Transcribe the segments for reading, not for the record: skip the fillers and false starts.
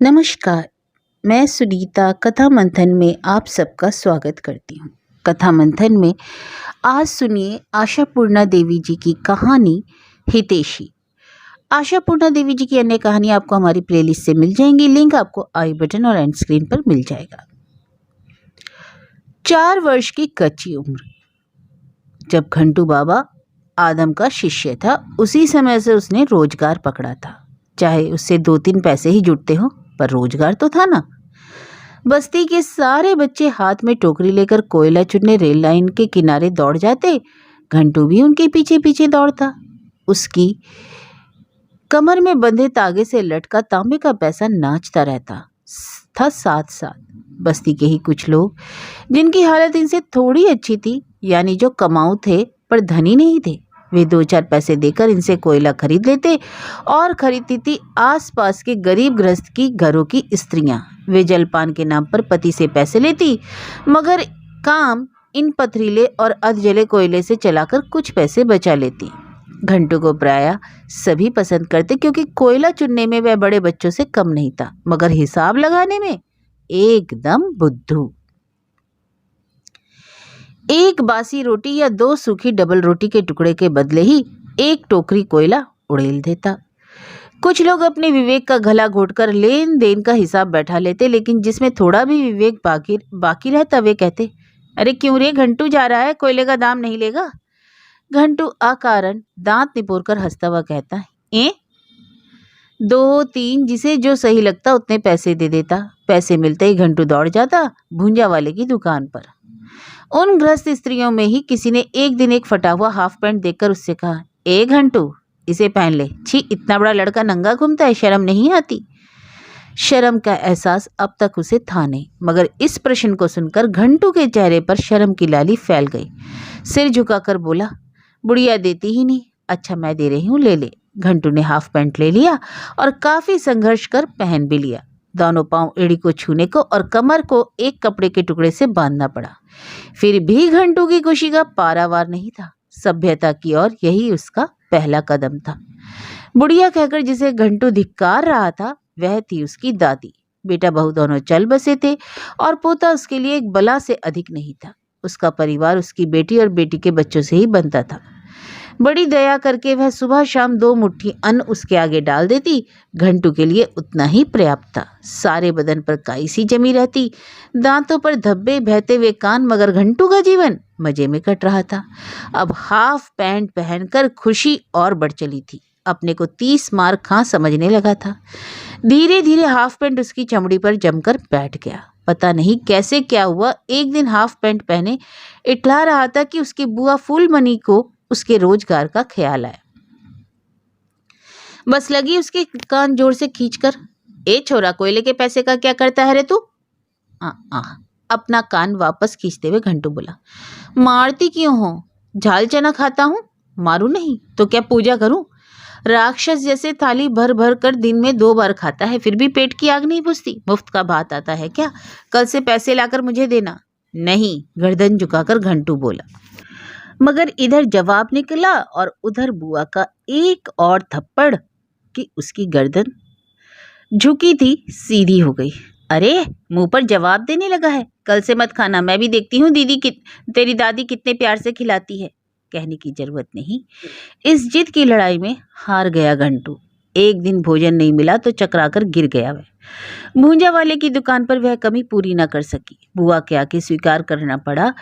नमस्कार। मैं सुनीता कथा मंथन में आप सबका स्वागत करती हूँ। कथा मंथन में आज सुनिए आशापूर्णा देवी जी की कहानी हितैषी। आशापूर्णा देवी जी की अन्य कहानी आपको हमारी प्लेलिस्ट से मिल जाएंगी। लिंक आपको आई बटन और एंड स्क्रीन पर मिल जाएगा। 4 वर्ष की कच्ची उम्र। जब घंटू बाबा आदम का शिष्य था, उसी समय से उसने रोजगार पकड़ा था। चाहे उससे 2-3 पैसे ही जुटते हो, पर रोजगार तो था ना। बस्ती के सारे बच्चे हाथ में टोकरी लेकर कोयला चुनने रेल लाइन के किनारे दौड़ जाते। घंटू भी उनके पीछे पीछे दौड़ता। उसकी कमर में बंधे तागे से लटका तांबे का पैसा नाचता रहता था। साथ साथ बस्ती के ही कुछ लोग, जिनकी हालत इनसे थोड़ी अच्छी थी, यानी जो कमाऊ थे पर धनी नहीं थे, वे 2-4 पैसे देकर इनसे कोयला खरीद लेते। और खरीदती थी आसपास के गरीब गृहस्थ की घरों की स्त्रियां। वे जलपान के नाम पर पति से पैसे लेती, मगर काम इन पथरीले और अधजले कोयले से चलाकर कुछ पैसे बचा लेती। घंटू को प्रायः सभी पसंद करते, क्योंकि कोयला चुनने में वह बड़े बच्चों से कम नहीं था, मगर हिसाब लगाने में एकदम बुद्धू। एक बासी रोटी या 2 सूखी डबल रोटी के टुकड़े के बदले ही 1 टोकरी कोयला उड़ेल देता। कुछ लोग अपने विवेक का गला घोटकर लेन देन का हिसाब बैठा लेते, लेकिन जिसमें थोड़ा भी विवेक बाकी रहता, वे कहते, अरे क्यों रे, घंटू जा रहा है, कोयले का दाम नहीं लेगा। घंटू अकारण दांत निपोरकर हंसता हुआ कहता, 2-3 जिसे जो सही लगता उतने पैसे दे देता। पैसे मिलते ही घंटू दौड़ जाता भूंजा वाले की दुकान पर। उन गृहस्थ स्त्रियों में ही किसी ने एक दिन एक फटा हुआ हाफ पैंट देखकर उससे कहा, ए घंटू, इसे पहन ले। छी, इतना बड़ा लड़का नंगा घूमता है, शर्म नहीं आती। शर्म का एहसास अब तक उसे था नहीं, मगर इस प्रश्न को सुनकर घंटू के चेहरे पर शर्म की लाली फैल गई। सिर झुकाकर बोला, बुढ़िया देती ही नहीं। अच्छा, मैं दे रही हूँ, ले ले। घंटू ने हाफ पैंट ले लिया और काफी संघर्ष कर पहन भी लिया। दोनों पांव एड़ी को छूने को और कमर को एक कपड़े के टुकड़े से बांधना पड़ा। फिर भी घंटू की खुशी का पारावार नहीं था। सभ्यता की ओर यही उसका पहला कदम था। बुढ़िया कहकर जिसे घंटू धिक्कार रहा था, वह थी उसकी दादी। बेटा बहू दोनों चल बसे थे और पोता उसके लिए एक बला से अधिक नहीं था। उसका परिवार उसकी बेटी और बेटी के बच्चों से ही बनता था। बड़ी दया करके वह सुबह शाम 2 मुट्ठी अन्न उसके आगे डाल देती। घंटू के लिए उतना ही पर्याप्त था। सारे बदन पर काई सी जमी रहती, दांतों पर धब्बे, बहते हुए कान, मगर घंटू का जीवन मजे में कट रहा था। अब हाफ पैंट पहनकर खुशी और बढ़ चली थी। अपने को 30 मार खां समझने लगा था। धीरे धीरे हाफ पैंट उसकी चमड़ी पर जमकर बैठ गया। पता नहीं कैसे क्या हुआ, एक दिन हाफ पैंट पहने इठला रहा था कि उसकी बुआ फूलमणि को उसके रोजगार का ख्याल आया। बस लगी उसके कान जोर से खींचकर, ए छोरा, कोयले के पैसे का क्या करता है रे तू? अपना कान वापस खींचते हुए घंटू बोला, मारती क्यों हो? झाल चना खाता हूँ, मारू नहीं तो क्या पूजा करूं? राक्षस जैसे थाली भर भर कर दिन में 2 बार खाता है, फिर भी पेट की आग नहीं बुझती। मुफ्त का भात आता है क्या? कल से पैसे लाकर मुझे देना। नहीं, गर्दन झुकाकर घंटू बोला। मगर इधर जवाब निकला और उधर बुआ का एक और थप्पड़ कि उसकी गर्दन झुकी थी सीधी हो गई। अरे, मुंह पर जवाब देने लगा है। कल से मत खाना, मैं भी देखती हूँ तेरी दादी कितने प्यार से खिलाती है। कहने की जरूरत नहीं। इस जिद की लड़ाई में हार गया घंटू। एक दिन भोजन नहीं मिला तो चकराकर गिर गया वह। भूंजा वाले की दुकान पर वह कमी पूरी न कर सकी। बुआ के आके स्वीकार करना पड़ा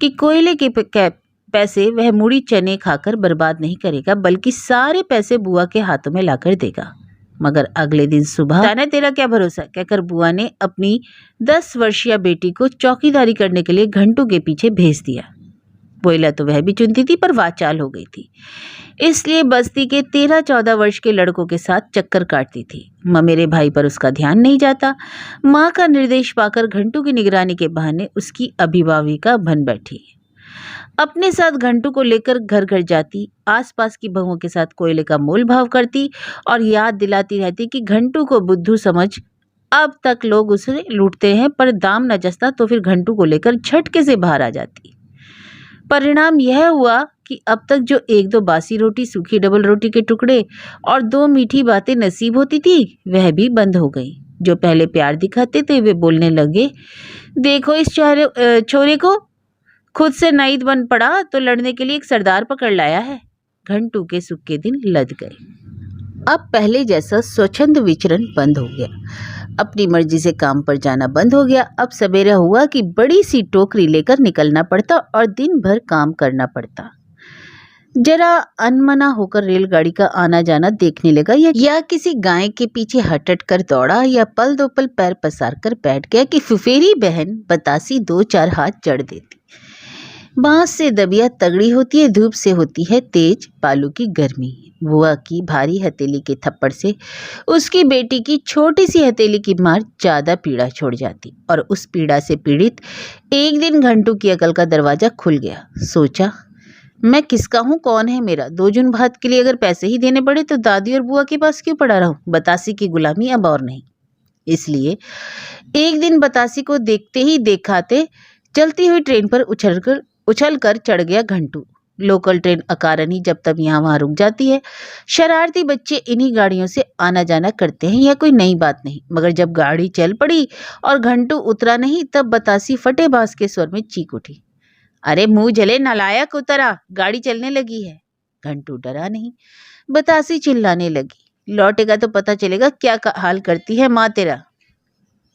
कि कोयले के पैसे वह मूढ़ी चने खाकर बर्बाद नहीं करेगा, बल्कि सारे पैसे बुआ के हाथों में लाकर देगा। मगर अगले दिन सुबह, जाने तेरा क्या भरोसा, कहकर बुआ ने अपनी 10 वर्षीय बेटी को चौकीदारी करने के लिए घंटू के पीछे भेज दिया। कोयला तो वह भी चुनती थी, पर वाचाल हो गई थी, इसलिए बस्ती के 13-14 वर्ष के लड़कों के साथ चक्कर काटती थी। ममेरे भाई पर उसका ध्यान नहीं जाता। माँ का निर्देश पाकर घंटू की निगरानी के बहाने उसकी अभिभाविका बन बैठी। अपने साथ घंटू को लेकर घर घर जाती, आसपास की बहुओं के साथ कोयले का मोल भाव करती और याद दिलाती रहती कि घंटू को बुद्धू समझ अब तक लोग उसे लूटते हैं, पर दाम न जचता तो फिर घंटू को लेकर झटके से बाहर आ जाती। परिणाम यह हुआ कि अब तक जो 1-2 बासी रोटी, सूखी डबल रोटी के टुकड़े और 2 मीठी बातें नसीब होती थी, वह भी बंद हो गई। जो पहले प्यार दिखाते थे वे बोलने लगे, देखो इस छोरे को, खुद से नाईद बन पड़ा तो लड़ने के लिए एक सरदार पकड़ लाया है। घंटू के सुख के दिन लद गए। अब पहले जैसा स्वच्छंद विचरण बंद हो गया। अपनी मर्जी से काम पर जाना बंद हो गया। अब सवेरा हुआ कि बड़ी सी टोकरी लेकर निकलना पड़ता और दिन भर काम करना पड़ता। जरा अनमना होकर रेलगाड़ी का आना जाना देखने लगा या किसी गाय के पीछे हटट कर दौड़ा या पल दो पल पैर पसार कर बैठ गया कि फुफेरी बहन बतासी 2-4 हाथ चढ़ देती। बांस से दबिया तगड़ी होती है, धूप से होती है तेज बालू की गर्मी। बुआ की भारी हथेली के थप्पड़ से उसकी बेटी की छोटी सी हथेली की मार ज्यादा पीड़ा छोड़ जाती और उस पीड़ा से पीड़ित एक दिन घंटू की अकल का दरवाजा खुल गया। सोचा, मैं किसका हूँ, कौन है मेरा? 2 जून भात के लिए अगर पैसे ही देने पड़े तो दादी और बुआ के पास क्यों पड़ा रहूं? बतासी की गुलामी अब और नहीं। इसलिए एक दिन बतासी को देखते ही देखाते चलती हुई ट्रेन पर उछल कर चढ़ गया घंटू। लोकल ट्रेन अकारण ही जब तब यहाँ वहाँ रुक जाती है। शरारती बच्चे इन्हीं गाड़ियों से आना जाना करते हैं, यह कोई नई बात नहीं। मगर जब गाड़ी चल पड़ी और घंटू उतरा नहीं तब बतासी फटे बांस के स्वर में चीख उठी, अरे मुंह जले नालायक, उतरा, गाड़ी चलने लगी है। घंटू डरा नहीं। बतासी चिल्लाने लगी, लौटेगा तो पता चलेगा क्या हाल करती है माँ तेरा,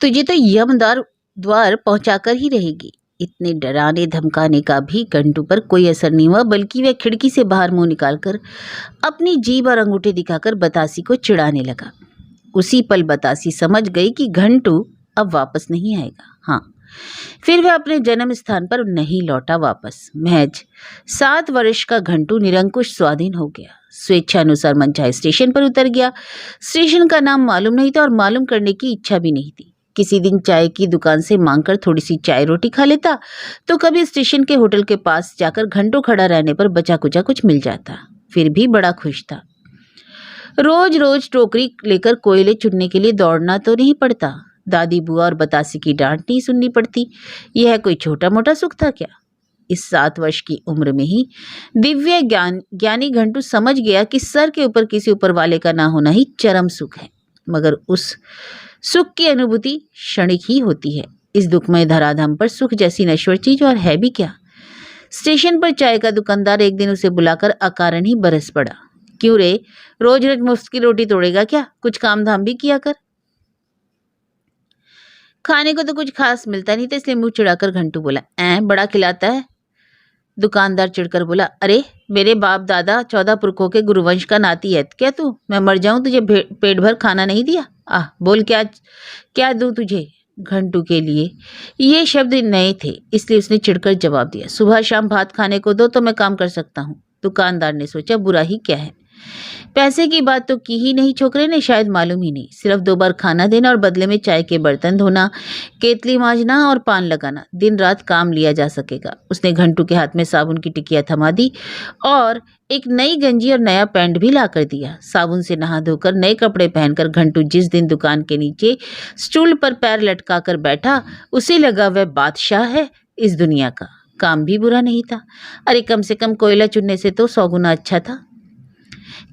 तुझे तो यमदार द्वार पहुंचाकर ही रहेगी। इतने डराने धमकाने का भी घंटू पर कोई असर नहीं हुआ, बल्कि वह खिड़की से बाहर मुंह निकालकर अपनी जीभ और अंगूठे दिखाकर बतासी को चिढ़ाने लगा। उसी पल बतासी समझ गई कि घंटू अब वापस नहीं आएगा। हाँ, फिर वह अपने जन्म स्थान पर नहीं लौटा वापस। महज 7 वर्ष का घंटू निरंकुश स्वाधीन हो गया। स्वेच्छानुसार मनचाहे स्टेशन पर उतर गया। स्टेशन का नाम मालूम नहीं था और मालूम करने की इच्छा भी नहीं थी। किसी दिन चाय की दुकान से मांगकर थोड़ी सी चाय रोटी खा लेता, तो कभी स्टेशन के होटल के पास जाकर घंटों खड़ा रहने पर बचा कुचा कुछ मिल जाता। फिर भी बड़ा खुश था। रोज रोज टोकरी लेकर कोयले चुनने के लिए दौड़ना तो नहीं पड़ता। दादी बुआ और बतासी की डांट नहीं सुननी पड़ती। यह कोई छोटा मोटा सुख था क्या? इस 7 वर्ष की उम्र में ही दिव्य ज्ञानी घंटू समझ गया कि सर के ऊपर किसी ऊपर वाले का ना होना ही चरम सुख है। मगर उस सुख की अनुभूति क्षणिक ही होती है। इस दुखमय धराधाम पर सुख जैसी नश्वर चीज और है भी क्या? स्टेशन पर चाय का दुकानदार एक दिन उसे बुलाकर अकारण ही बरस पड़ा, क्यों रे, रोज रोज मुफ्त की रोटी तोड़ेगा क्या? कुछ काम धाम भी किया कर। खाने को तो कुछ खास मिलता नहीं था, इसलिए मुंह चिढ़ाकर घंटू बोला, बड़ा खिलाता है। दुकानदार चिढ़कर बोला, अरे मेरे बाप दादा 14 पुरखों के गुरुवंश का नाती है क्या तू? मैं मर जाऊं तुझे पेट भर खाना नहीं दिया? बोल क्या दूं तुझे? घंटू के लिए ये शब्द नए थे, इसलिए उसने चिढ़कर जवाब दिया, सुबह शाम भात खाने को दो तो मैं काम कर सकता हूँ। दुकानदार ने सोचा, बुरा ही क्या है, पैसे की बात तो की ही नहीं छोकरे ने, शायद मालूम ही नहीं। सिर्फ 2 बार खाना देना और बदले में चाय के बर्तन धोना, केतली मांजना और पान लगाना, दिन रात काम लिया जा सकेगा। उसने घंटू के हाथ में साबुन की टिकिया थमा दी और एक नई गंजी और नया पैंट भी ला कर दिया। साबुन से नहा धोकर नए कपड़े पहनकर घंटू जिस दिन दुकान के नीचे स्टूल पर पैर लटका कर बैठा, उसे लगा वह बादशाह है इस दुनिया का। काम भी बुरा नहीं था। अरे कम से कम कोयला चुनने से तो 100 गुना अच्छा था।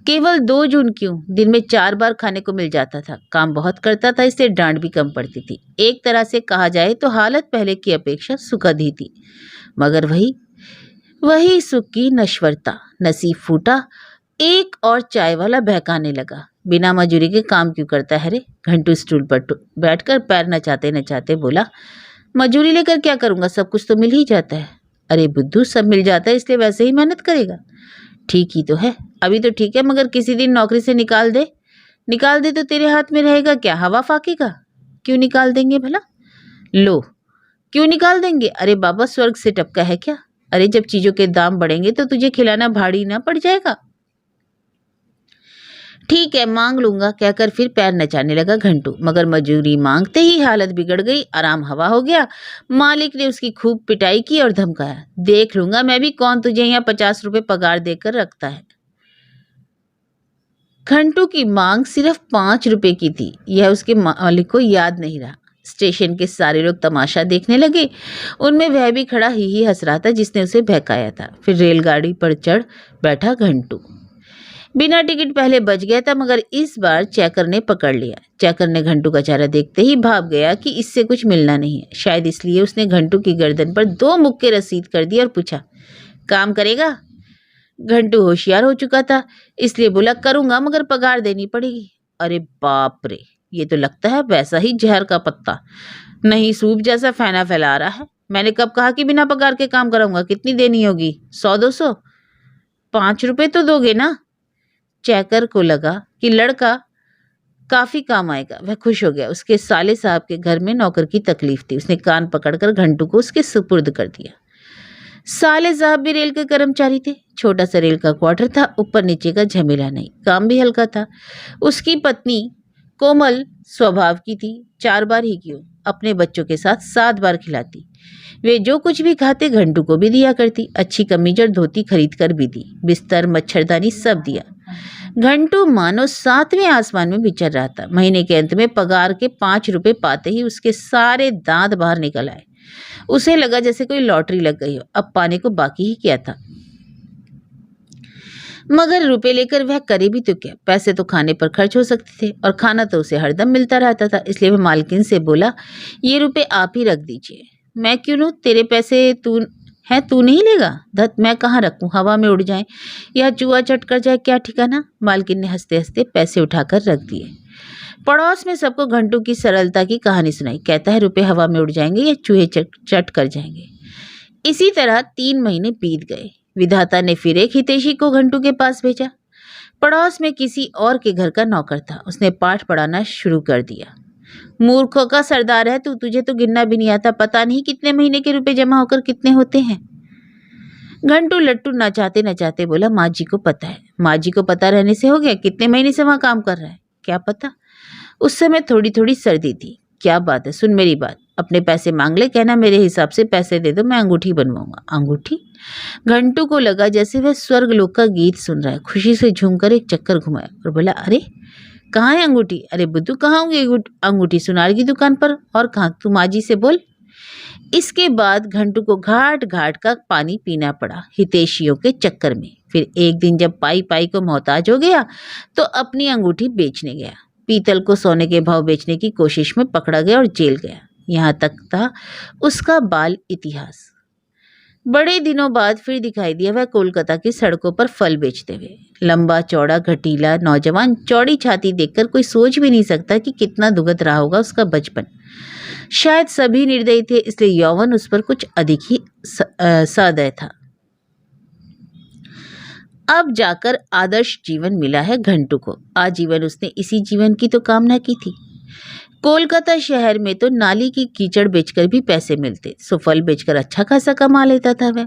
केवल 2 जून क्यों, दिन में 4 बार खाने को मिल जाता था। काम बहुत करता था, इसलिए डांट भी कम पड़ती थी। एक तरह से कहा जाए तो हालत पहले की अपेक्षा सुखद ही थी। मगर वही सुख की नश्वरता। नसीब फूटा, एक और चाय वाला बहकाने लगा, बिना मजूरी के काम क्यों करता है रे? घंटू स्टूल पर बैठकर पैर नचाते नचाते बोला, मजूरी लेकर क्या करूंगा, सब कुछ तो मिल ही जाता है। अरे बुद्धू, सब मिल जाता है इसलिए वैसे ही मेहनत करेगा। ठीक ही तो है, अभी तो ठीक है, मगर किसी दिन नौकरी से निकाल दे तो तेरे हाथ में रहेगा क्या, हवा फाकी का? क्यों निकाल देंगे भला? लो, क्यों निकाल देंगे? अरे बाबा, स्वर्ग से टपका है क्या? अरे जब चीजों के दाम बढ़ेंगे तो तुझे खिलाना भारी ना पड़ जाएगा? ठीक है, मांग लूंगा, कहकर फिर पैर नचाने लगा घंटू। मगर मजूरी मांगते ही हालत बिगड़ गई, आराम हवा हो गया। मालिक ने उसकी खूब पिटाई की और धमकाया, देख लूंगा मैं भी कौन तुझे यहाँ 50 रुपए पगार देकर रखता है। घंटू की मांग सिर्फ 5 रुपए की थी। यह उसके मालिक को याद नहीं रहा। स्टेशन के सारे लोग तमाशा देखने लगे। उनमें वह भी खड़ा ही हंस रहा था जिसने उसे बहकाया था। फिर रेलगाड़ी पर चढ़ बैठा घंटू। बिना टिकट पहले बच गया था, मगर इस बार चेकर ने पकड़ लिया। चेकर ने घंटू का चेहरा देखते ही भाप गया कि इससे कुछ मिलना नहीं है। शायद इसलिए उसने घंटू की गर्दन पर 2 मुक्के रसीद कर दी और पूछा, काम करेगा? घंटू होशियार हो चुका था, इसलिए बोला, करूंगा मगर पगार देनी पड़ेगी। अरे बाप रे, ये तो लगता है वैसा ही जहर का पत्ता, नहीं सूप जैसा फैना फैला रहा है। मैंने कब कहा कि बिना पगार के काम कराऊंगा? कितनी देनी होगी? 100-200? 5 रुपए तो दोगे ना? चेकर को लगा कि लड़का काफी काम आएगा। वह खुश हो गया। उसके साले साहब के घर में नौकर की तकलीफ थी। उसने कान पकड़कर घंटू को उसके सुपुर्द कर दिया। साले साहब भी रेल के कर्मचारी थे। छोटा सा रेल का क्वार्टर था, ऊपर नीचे का झमेला नहीं, काम भी हल्का था। उसकी पत्नी कोमल स्वभाव की थी, 4 बार ही क्यों अपने बच्चों के साथ 7 बार खिलाती। वे जो कुछ भी खाते घंटू को भी दिया करती। अच्छी कमीज और धोती खरीद कर भी दी, बिस्तर मच्छरदानी सब दिया। घंटू मानो 7वें आसमान में विचर रहा था। महीने के अंत में पगार के 5 रुपए पाते ही उसके सारे दांत बाहर निकल आए। उसे लगा जैसे कोई लॉटरी लग गई हो। अब पाने को बाकी ही क्या था। मगर रुपए लेकर वह करे भी तो क्या? पैसे तो खाने पर खर्च हो सकते थे और खाना तो उसे हरदम मिलता रहता था। इसलिए वह मालकिन से बोला, ये रुपए आप ही रख दीजिए। मैं क्यों लूं? तेरे पैसे तू नहीं लेगा? धत, मैं कहाँ रखूं? हवा में उड़ जाए या चूहा चट कर जाए, क्या ठिकाना। मालकिन ने हंसते हंसते पैसे उठाकर रख दिए। पड़ोस में सबको घंटू की सरलता की कहानी सुनाई। कहता है रुपए हवा में उड़ जाएंगे या चूहे चट कर जाएंगे। इसी तरह 3 महीने बीत गए। विधाता ने फिर एक हितैषी को घंटू के पास भेजा। पड़ोस में किसी और के घर का नौकर था। उसने पाठ पढ़ाना शुरू कर दिया। मूर्खों का सरदार है तू, तुझे तो गिनना भी नहीं आता। पता नहीं कितने महीने के रुपए जमा होकर कितने होते हैं। घंटू लट्टू नचाते नचाते बोला, माँ जी को पता है। माँ जी को पता रहने से हो गया? कितने महीने से वहां काम कर रहा है? क्या पता। उस समय थोड़ी थोड़ी सर्दी थी। क्या बात है, सुन मेरी बात, अपने पैसे मांग ले, कहना मेरे हिसाब से पैसे दे दो, मैं अंगूठी बनवाऊंगा। अंगूठी? घंटू को लगा जैसे वह स्वर्ग लोक का गीत सुन रहा है। खुशी से झूमकर एक चक्कर घुमाया और बोला, अरे कहाँ है अंगूठी? अरे बुद्धू, कहाँ होंगी अंगूठी? सुनार की दुकान पर। और कहाँ? तू माँ जी से बोल। इसके बाद घंटू को घाट घाट का पानी पीना पड़ा हितैषियों के चक्कर में। फिर एक दिन जब पाई पाई को मोहताज हो गया तो अपनी अंगूठी बेचने गया। पीतल को सोने के भाव बेचने की कोशिश में पकड़ा गया और जेल गया। यहाँ तक था उसका बाल इतिहास। बड़े दिनों बाद फिर दिखाई दिया वह कोलकाता की सड़कों पर फल बेचते हुए। लंबा चौड़ा घटीला नौजवान, चौड़ी छाती देखकर कोई सोच भी नहीं सकता कि कितना दुखद रहा होगा उसका बचपन। शायद सभी निर्दयी थे, इसलिए यौवन उस पर कुछ अधिक ही सदय था। अब जाकर आदर्श जीवन मिला है घंटू को। आजीवन उसने इसी जीवन की तो कामना की थी। कोलकाता शहर में तो नाली की कीचड़ बेचकर भी पैसे मिलते, सो फल बेचकर अच्छा खासा कमा लेता था वह।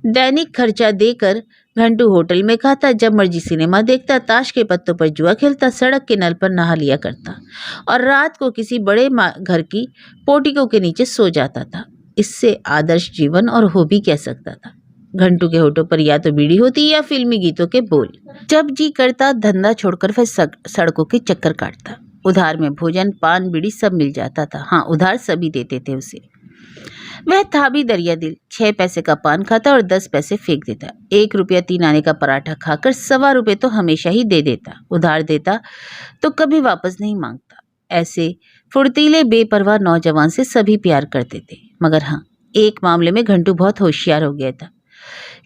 दैनिक खर्चा देकर घंटू होटल में खाता, जब मर्जी सिनेमा देखता, ताश के पत्तों पर जुआ खेलता, सड़क के नल पर नहा लिया करता और रात को किसी बड़े घर की पोर्टिको के नीचे सो जाता था। इससे आदर्श जीवन और हो भी कह सकता था। घंटू के होठों पर या तो बीड़ी होती या फिल्मी गीतों के बोल। जब जी करता धंधा छोड़कर वह सड़कों के चक्कर काटता। उधार में भोजन पान बीड़ी सब मिल जाता था। हाँ, उधार सभी देते थे उसे। वह था भी दरिया दिल। 6 पैसे का पान खाता और 10 पैसे फेंक देता। 1 रुपया 3 आने का पराठा खाकर 1.25 रुपये तो हमेशा ही दे देता। उधार देता तो कभी वापस नहीं मांगता। ऐसे फुर्तीले बेपरवाह नौजवान से सभी प्यार करते थे। मगर हाँ, एक मामले में घंटू बहुत होशियार हो गया था।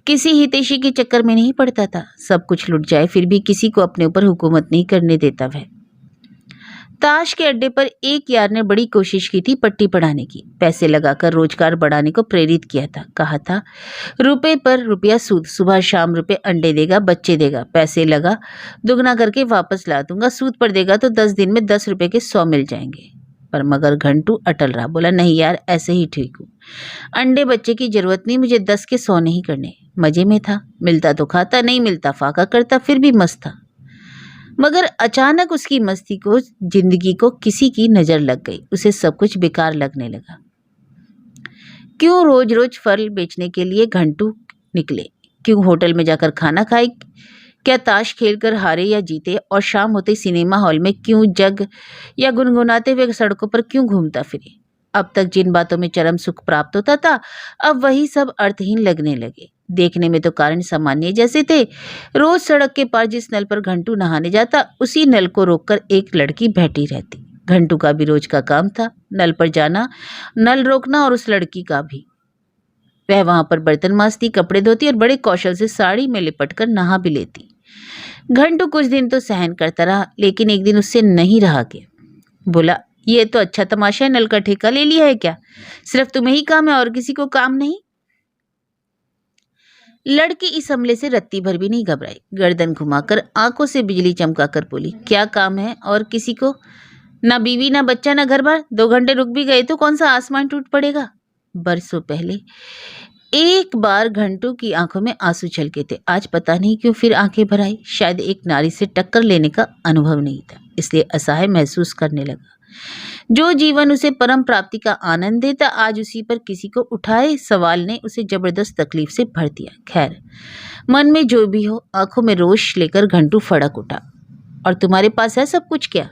किसी हितैषी के चक्कर में नहीं पड़ता था। सब कुछ लुट जाए फिर भी किसी को अपने ऊपर हुकूमत नहीं करने देता वह। ताश के अड्डे पर एक यार ने बड़ी कोशिश की थी पट्टी पढ़ाने की। पैसे लगाकर रोजगार बढ़ाने को प्रेरित किया था। कहा था, रुपए पर रुपया सूद, सुबह शाम रुपए अंडे देगा, बच्चे देगा, पैसे लगा दुगना करके वापस ला दूंगा, सूद पर देगा तो 10 दिन में 10 रुपए के 100 मिल जाएंगे। पर मगर घंटू अटल रहा। बोला, नहीं यार, ऐसे ही ठीक हूँ। अंडे बच्चे की जरूरत नहीं, मुझे 10 के 100 नहीं करने। मजे में था, मिलता तो खाता, नहीं मिलता फाका करता, फिर भी मस्त था। मगर अचानक उसकी मस्ती को, जिंदगी को किसी की नजर लग गई। उसे सब कुछ बेकार लगने लगा। क्यों रोज रोज फल बेचने के लिए घंटू निकले? क्यों होटल में जाकर खाना खाए? क्या ताश खेलकर हारे या जीते? और शाम होते सिनेमा हॉल में क्यों जग या गुनगुनाते हुए सड़कों पर क्यों घूमता फिरे? अब तक जिन बातों में चरम सुख प्राप्त होता था, अब वही सब अर्थहीन लगने लगे। देखने में तो कारण सामान्य जैसे थे। रोज सड़क के पार जिस नल पर घंटू नहाने जाता, उसी नल को रोककर एक लड़की बैठी रहती। घंटू का भी रोज का काम था, नल पर जाना, नल रोकना, और उस लड़की का भी। वह वहां पर बर्तन मांजती, कपड़े धोती और बड़े कौशल से साड़ी में लिपट कर नहा भी लेती। घंटू कुछ दिन तो सहन करता रहा, लेकिन एक दिन उससे नहीं रहा गया। बोला, ये तो अच्छा तमाशा है, नल का ठेका ले लिया है क्या? सिर्फ तुम्हें ही काम है और किसी को काम नहीं? लड़की इस हमले से रत्ती भर भी नहीं घबराई। गर्दन घुमाकर आंखों से बिजली चमकाकर बोली, क्या काम है और किसी को? ना बीवी, ना बच्चा, ना घर बार। 2 घंटे रुक भी गए तो कौन सा आसमान टूट पड़ेगा? बरसों पहले एक बार घंटू की आंखों में आंसू छलके थे। आज पता नहीं क्यों फिर आंखें भर आई। शायद एक नारी से टक्कर लेने का अनुभव नहीं था, इसलिए असहाय महसूस करने लगा। जो जीवन उसे परम प्राप्ति का आनंद देता, आज उसी पर किसी को उठाए सवाल ने उसे जबरदस्त तकलीफ से भर दिया। खैर, मन में जो भी हो, आंखों में रोष लेकर घंटू फड़क उठा। और तुम्हारे पास है सब कुछ क्या?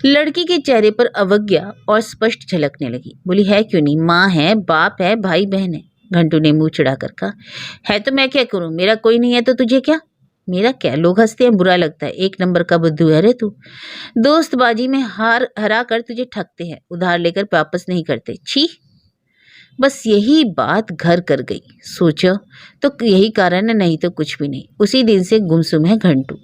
लड़की के चेहरे पर अवज्ञा और स्पष्ट झलकने लगी। बोली, है क्यों नहीं? माँ है, बाप है, भाई बहन है। घंटू ने मुंह चिढ़ाकर कहा, है तो मैं क्या करूं? मेरा कोई नहीं है तो तुझे क्या? मेरा क्या? लोग हंसते हैं, बुरा लगता है। 1 नंबर का बुद्धू है रे तू। दोस्तबाजी में हरा कर तुझे ठगते हैं, उधार लेकर वापस नहीं करते। छी! बस यही बात घर कर गई। सोचो तो यही कारण है, नहीं तो कुछ भी नहीं। उसी दिन से गुमसुम है घंटू।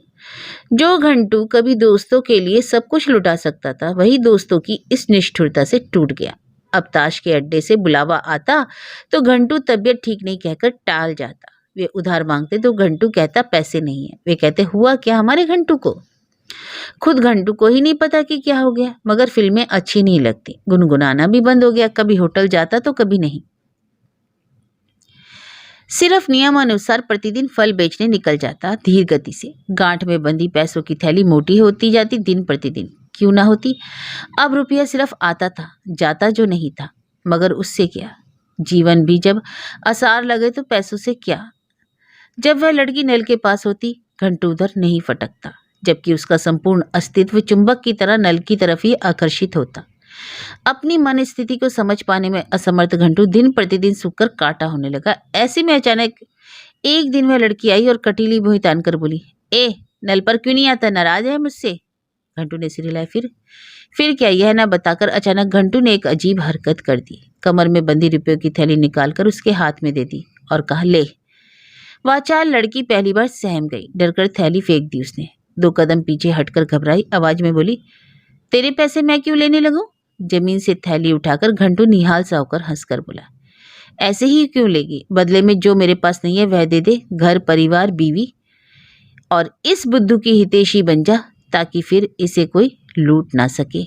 जो घंटू कभी दोस्तों के लिए सब कुछ लुटा सकता था, वही दोस्तों की इस निष्ठुरता से टूट गया। अब ताश के अड्डे से बुलावा आता तो घंटू तबीयत ठीक नहीं कहकर टाल जाता। वे उधार मांगते तो घंटू कहता पैसे नहीं है। वे कहते, हुआ क्या हमारे घंटू को? खुद घंटू को ही नहीं पता कि क्या हो गया, मगर फिल्में अच्छी नहीं लगती। गुनगुनाना भी बंद हो गया। कभी होटल जाता तो कभी नहीं। सिर्फ नियमानुसार प्रतिदिन फल बेचने निकल जाता, धीर गति से। गांठ में बंधी पैसों की थैली मोटी होती जाती दिन प्रतिदिन। क्यों ना होती? अब रुपया सिर्फ आता था, जाता जो नहीं था। मगर उससे क्या? जीवन भी जब आसार लगे तो पैसों से क्या? जब वह लड़की नल के पास होती, घंटू उधर नहीं फटकता, जबकि उसका संपूर्ण अस्तित्व चुंबक की तरह नल की तरफ ही आकर्षित होता। अपनी मन स्थिति को समझ पाने में असमर्थ घंटू दिन प्रतिदिन सूखकर काटा होने लगा। ऐसे में अचानक एक दिन वह लड़की आई और कटीली भुई तानकर बोली, ए, नल पर क्यों नहीं आता? नाराज है मुझसे? घंटू ने सिर हिलाया। फिर क्या? यह न बताकर अचानक घंटू ने एक अजीब हरकत कर दी। कमर में बंधी रुपयों की थैली निकालकर उसके हाथ में दे दी और कहा, ले। वाचाल लड़की पहली बार सहम गई। डरकर थैली फेंक दी उसने। 2 कदम पीछे हटकर घबराई आवाज में बोली, तेरे पैसे मैं क्यों लेने लगूं? जमीन से थैली उठाकर घंटू निहाल सा होकर हंसकर बोला, ऐसे ही क्यों लेगी? बदले में जो मेरे पास नहीं है वह दे दे। घर, परिवार, बीवी, और इस बुद्धू की हितैषी बन जा, ताकि फिर इसे कोई लूट ना सके।